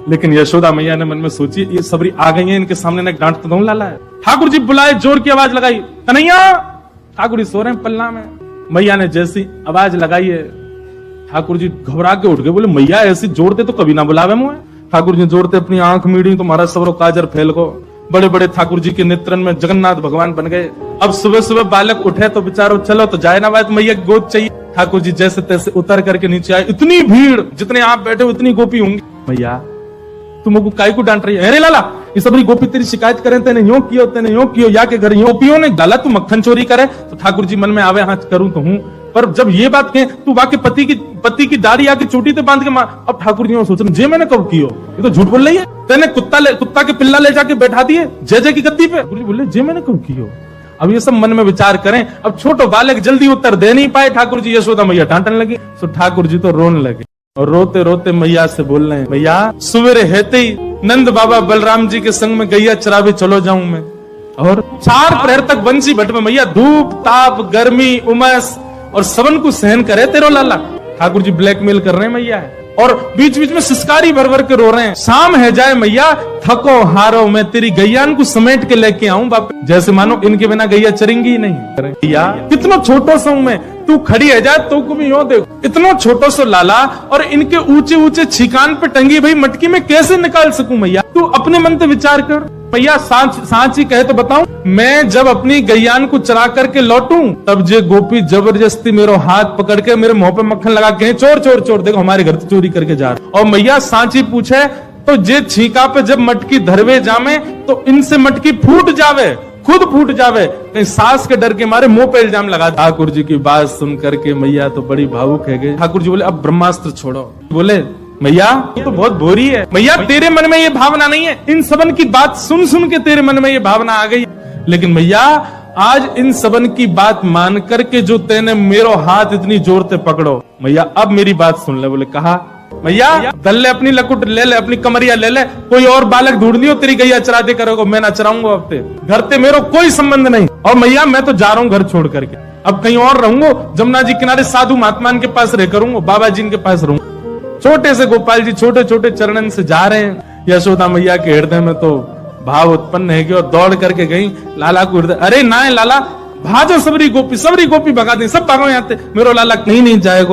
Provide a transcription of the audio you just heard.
लेकिन यशोदा मैया ने मन में सोची ये सबरी आ गई है, इनके सामने ना डांट तो दूं लाला है। ठाकुर जी बुलाए, जोर की आवाज लगाई, कन्हैया। ठाकुर जी सो रहे हैं पल्ला में। मैया ने जैसी आवाज लगाई है, ठाकुर जी घबरा के उठ गए, बोले मैया ऐसी जोड़ते तो कभी ना बुलावे मुझे। ठाकुर जी जोड़ते अपनी आंख मीड़ी तो महाराज सबरो काजर फैल को, बड़े बड़े ठाकुर जी के नेत्रन में जगन्नाथ भगवान बन गए। अब सुबह सुबह बालक उठे तो बेचारो चलो तो जाए ना, बात मैया की गोद चाहिए। ठाकुर जी जैसे तैसे उतर करके नीचे आए, इतनी भीड़, जितने आप बैठे उतनी गोपी होंगी। मैया तुमको काय को डांट रही है? अरे लाला ये सबरी गोपी तेरी शिकायत करें, तेने यूं कियो या के घर यूं पियो ने लाला तू मक्खन चोरी करे। तो ठाकुर जी मन में आवे, हाँ करूं तो हूं, पर जब ये बात कहे तू वाके पति की दाढ़ी आके चोटी ते बांध के मार। अब ठाकुर जी सोच रहे जे मैंने कब कियो, ये तो झूठ बोल रही है। तेने कुत्ता के पिल्ला ले जाके बैठा दिए जय की गद्दी पे। बोले जे मैंने कब कियो। अब ये सब मन में विचार करें। अब छोटो बालक जल्दी उत्तर दे नहीं पाए। ठाकुर जी यशोदा मैया डांटने लगी, तो ठाकुर जी तो रोने लगे और रोते रोते मैया से बोल रहे हैं, मैया सवेरे हेते ही नंद बाबा बलराम जी के संग में गैया चरावे चलो जाऊं मैं, और 4 प्रहर तक बंसी भट में मैया धूप ताप गर्मी उमस और सबन को सहन करे तेरो लाला। ठाकुर जी ब्लैकमेल कर रहे हैं मैया है, और बीच बीच में सिसकारी भर भर के रो रहे हैं। शाम है जाए मैया थको हारो मैं तेरी गैयान को समेट के लेके आऊं बाप, जैसे मानो इनके बिना गैया चरेंगी ही नहीं। भैया कितना छोटो सा हूं मैं, तू खड़ी है जा तो को भी यो देखो, इतना छोटो सो लाला और इनके ऊंचे ऊंचे छिकान पे टंगी भाई मटकी में कैसे निकाल सकूं मैया? तू अपने मन से विचार कर मैया। सांची कहे तो बताऊं, मैं जब अपनी गैयान को चरा करके लौटूं तब जे गोपी जबरदस्ती मेरा हाथ पकड़ के मेरे मुंह पे मक्खन लगा के चोर चोर चोर देखो हमारे घर से चोरी करके जा रहा। और मैया सांची पूछे तो जे छीका पे जब मटकी धरवे जामे तो इनसे मटकी फूट जावे, खुद फूट जावे, कहीं सास के डर के मारे मुंह पे इल्जाम लगा। ठाकुर जी की बात सुन करके मैया तो बड़ी भावुक है गई। ठाकुर जी बोले अब ब्रह्मास्त्र छोड़ो। बोले मैया ये तो बहुत बोरी है। मैया तेरे मन में ये भावना नहीं है, इन सबन की बात सुन सुन के तेरे मन में ये भावना आ गई। लेकिन मैया आज इन सबन की बात मान करके जो तेने मेरो हाथ इतनी जोर से पकड़ो, मैया अब मेरी बात सुन ले। बोले कहा मैया दल ले अपनी लकुट ले ले, अपनी कमरिया ले ले, कोई और बालक ढूंढ लियो तेरी गैया चरा दे करोगे, मैं ना चराऊंगा अब ते घर ते मेरो कोई संबंध नहीं। और मैया मैं तो जा रहा हूँ घर छोड़ करके, अब कहीं और रहूंगा, जमुना जी किनारे साधु महात्मान के पास रह करूंगा, बाबा जी के पास रहूंगा। छोटे से गोपाल जी छोटे छोटे चरणन से जा रहे हैं। यशोदा मैया के हृदय में तो भाव उत्पन्न है कि और दौड़ करके गई लाला को हृदय, अरे ना लाला भाजो सबरी गोपी भगा दी, सब भागो यहाँ मेरे लाला कहीं नहीं जाएगा।